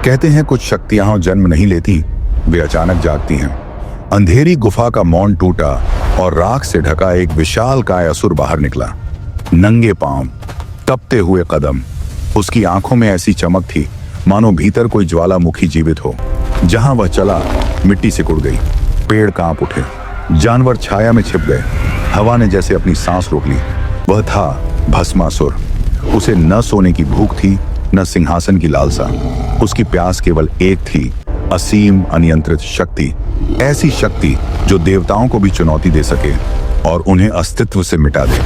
कहते हैं कुछ शक्तियां जन्म नहीं लेती, वे अचानक जागती हैं। अंधेरी गुफा का मौन टूटा और राख से ढका एक विशालकाय असुर बाहर निकला। नंगे पांव, तपते हुए कदम, उसकी आंखों में ऐसी चमक थी मानो भीतर कोई ज्वालामुखी जीवित हो। जहां वह चला मिट्टी सिकुड़ गई, पेड़ कांप उठे, जानवर छाया में छिप गए, हवा ने जैसे अपनी सांस रोक ली। वह था भस्मासुर। उसे न सोने की भूख थी, न सिंहासन की लालसा। उसकी प्यास केवल एक थी, असीम अनियंत्रित शक्ति। ऐसी शक्ति जो देवताओं को भी चुनौती दे सके और उन्हें अस्तित्व से मिटा दे।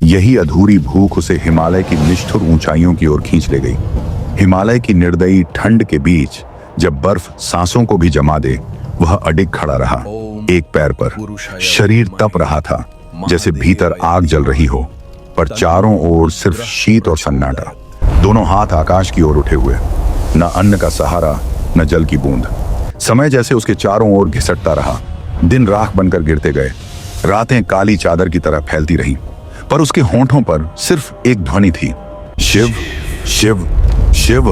यही अधूरी भूख उसे हिमालय की निष्ठुर ऊंचाइयों की ओर खींच ले गई। हिमालय की निर्दयी ठंड के बीच जब बर्फ सांसों को भी जमा दे, वह अडिग खड़ा रहा, एक पैर पर। शरीर तप रहा था जैसे भीतर आग जल रही हो, पर चारों ओर सिर्फ शीत और सन्नाटा। दोनों हाथ आकाश की ओर उठे हुए, न अन्न का सहारा, न जल की बूंद। समय जैसे उसके चारों ओर घिसटता रहा। दिन राख बनकर गिरते गए, रातें काली चादर की तरह फैलती रहीं, पर उसके होंठों पर सिर्फ एक ध्वनि थी, शिव शिव शिव।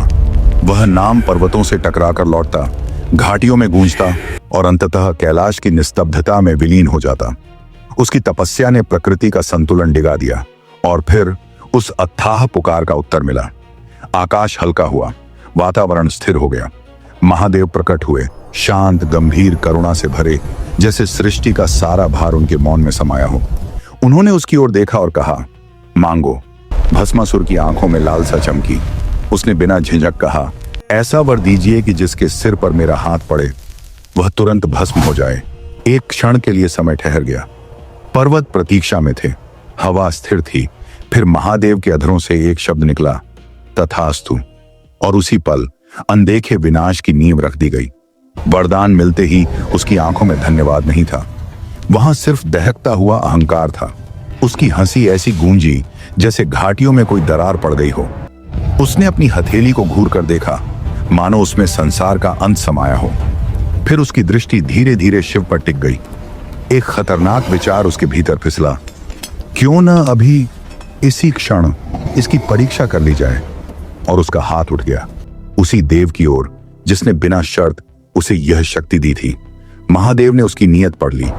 वह नाम पर्वतों से टकराकर लौटता, घाटियों में गूंजता और अंततः कैलाश की निस्तब्धता में विलीन हो जाता। उसकी तपस्या ने प्रकृति का संतुलन डिगा दिया और फिर उस अथाह पुकार का उत्तर मिला। आकाश हल्का हुआ, वातावरण स्थिर हो गया। महादेव प्रकट हुए, शांत, गंभीर, करुणा से भरे, जैसे सृष्टि का सारा भार उनके मौन में समाया हो। उन्होंने उसकी ओर देखा और कहा, मांगो। भस्मासुर की आंखों में लालसा चमकी। उसने बिना झिझक कहा, ऐसा वर दीजिए कि जिसके सिर पर मेरा हाथ पड़े वह तुरंत भस्म हो जाए। एक क्षण के लिए समय ठहर गया। पर्वत प्रतीक्षा में थे, हवा स्थिर थी। फिर महादेव के अधरों से एक शब्द निकला, तथास्तु। और उसी पल अनदेखे विनाश की नींव रख दी गई। वरदान मिलते ही उसकी आंखों में धन्यवाद नहीं था, वहां सिर्फ दहकता हुआ अहंकार था। उसकी हंसी ऐसी गूंजी जैसे घाटियों में कोई दरार पड़ गई हो। उसने अपनी हथेली को घूर कर देखा, मानो उसमें संसार का अंत समाया हो। फिर उसकी दृष्टि धीरे धीरे शिव पर टिक गई। एक खतरनाक विचार उसके भीतर फिसला, क्यों न अभी इसी क्षण इसकी परीक्षा कर ली जाए। और उसका हाथ उठ गया उसी देव की ओर जिसने बिना शर्त उसे यह शक्ति दी थी। महादेव ने उसकी नीयत पढ़ ली।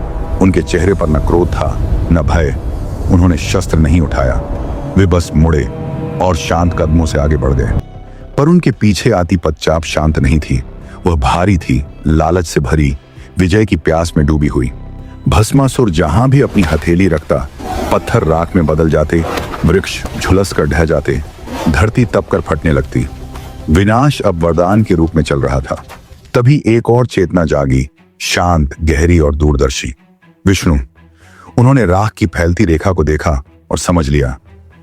उनके चेहरे पर न क्रोध था, न भय। उन्होंने शस्त्र नहीं उठाया, वे बस मुड़े और शांत कदमों से आगे बढ़ गए। पर उनके पीछे आती पदचाप शांत नहीं थी, वह भारी थी, लालच से भरी, विजय की प्यास में डूबी हुई। भस्मासुर जहां भी अपनी हथेली रखता, पत्थर राख में बदल जाते, वृक्ष झुलस कर ढह जाते, धरती तप कर फटने लगती। विनाश अब वरदान के रूप में चल रहा था। तभी एक और चेतना जागी, शांत, गहरी और दूरदर्शी, विष्णु। उन्होंने राख की फैलती रेखा को देखा और समझ लिया,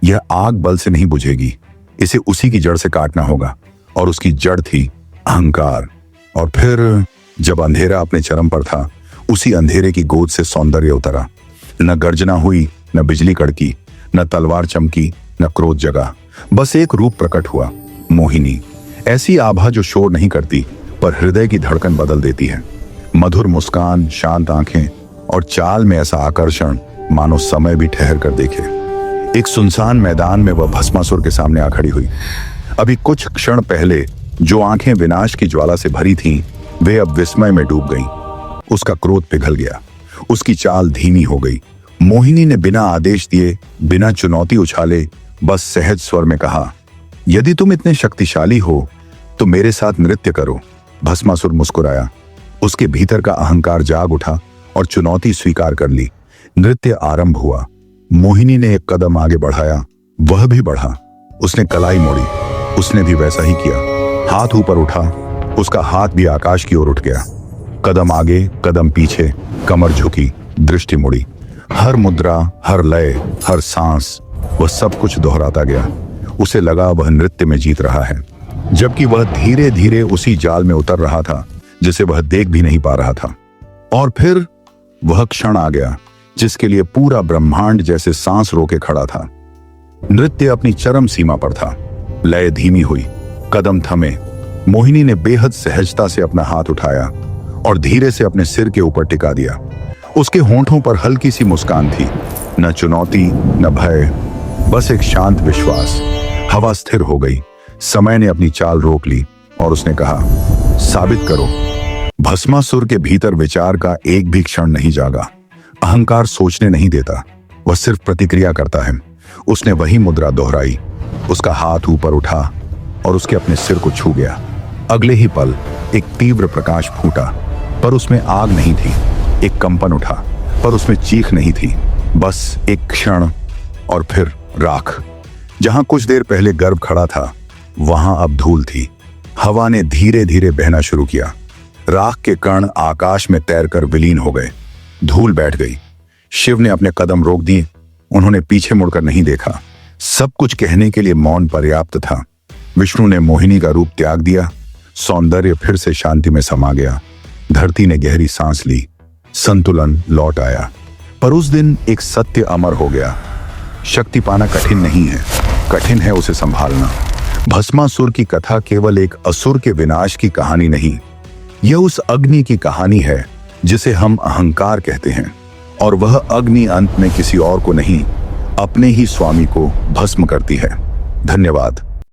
यह आग बल से नहीं बुझेगी, इसे उसी की जड़ से काटना होगा। और उसकी जड़ थी अहंकार। और फिर जब अंधेरा अपने चरम पर था, उसी अंधेरे की गोद से सौंदर्य उतरा। न गर्जना हुई, न बिजली कड़की, न तलवार चमकी, न क्रोध जगा। बस एक रूप प्रकट हुआ, मोहिनी। ऐसी आभा जो शोर नहीं करती पर हृदय की धड़कन बदल देती है। मधुर मुस्कान, शांत आंखें और चाल में ऐसा आकर्षण मानो समय भी ठहर कर देखे। एक सुनसान मैदान में वह भस्मासुर के सामने आ खड़ी हुई। अभी कुछ क्षण पहले जो आंखें विनाश की ज्वाला से भरी थीं, वे अब विस्मय में डूब गईं। उसका क्रोध पिघल गया, उसकी चाल धीमी हो गई। मोहिनी ने बिना आदेश दिए, बिना चुनौती उछाले, बस सहज स्वर में कहा, यदि तुम इतने शक्तिशाली हो तो मेरे साथ नृत्य करो। भस्मासुर मुस्कुराया। उसके भीतर का अहंकार जाग उठा और चुनौती स्वीकार कर ली। नृत्य आरंभ हुआ। मोहिनी ने एक कदम आगे बढ़ाया, वह भी बढ़ा। उसने कलाई मोड़ी, उसने भी वैसा ही किया। हाथ ऊपर उठा, उसका हाथ भी आकाश की ओर उठ गया। कदम आगे, कदम पीछे, कमर झुकी, दृष्टि मुड़ी। हर मुद्रा, हर लय, हर सांस, वह सब कुछ दोहराता गया। उसे लगा वह नृत्य में जीत रहा है, जबकि वह धीरे धीरे उसी जाल में उतर रहा था जिसे वह देख भी नहीं पा रहा था। और फिर वह क्षण आ गया जिसके लिए पूरा ब्रह्मांड जैसे सांस रोके खड़ा था। नृत्य अपनी चरम सीमा पर था। लय धीमी हुई, कदम थमे। मोहिनी ने बेहद सहजता से अपना हाथ उठाया और धीरे से अपने सिर के ऊपर टिका दिया। उसके होंठों पर हल्की सी मुस्कान थी, न चुनौती, न भय, बस एक शांत विश्वास। हवा स्थिर हो गई, समय ने अपनी चाल रोक ली और उसने कहा, साबित करो। भस्मासुर के भीतर विचार का एक भी क्षण नहीं जागा। अहंकार सोचने नहीं देता, वह सिर्फ प्रतिक्रिया करता है। उसने वही मुद्रा दोहराई। उसका हाथ ऊपर उठा और उसके अपने सिर को छू गया। अगले ही पल एक तीव्र प्रकाश फूटा, पर उसमें आग नहीं थी। एक कंपन उठा, पर उसमें चीख नहीं थी। बस एक क्षण और फिर राख। जहां कुछ देर पहले गर्भ खड़ा था, वहां अब धूल थी। हवा ने धीरे धीरे बहना शुरू किया। राख के कण आकाश में तैरकर विलीन हो गए। धूल बैठ गई। शिव ने अपने कदम रोक दिए। उन्होंने पीछे मुड़कर नहीं देखा। सब कुछ कहने के लिए मौन पर्याप्त था। विष्णु ने मोहिनी का रूप त्याग दिया। सौंदर्य फिर से शांति में समा गया। धरती ने गहरी सांस ली। संतुलन लौट आया। पर उस दिन एक सत्य अमर हो गया। शक्ति पाना कठिन नहीं है, कठिन है उसे संभालना। भस्मासुर की कथा केवल एक असुर के विनाश की कहानी नहीं, यह उस अग्नि की कहानी है जिसे हम अहंकार कहते हैं। और वह अग्नि अंत में किसी और को नहीं, अपने ही स्वामी को भस्म करती है। धन्यवाद।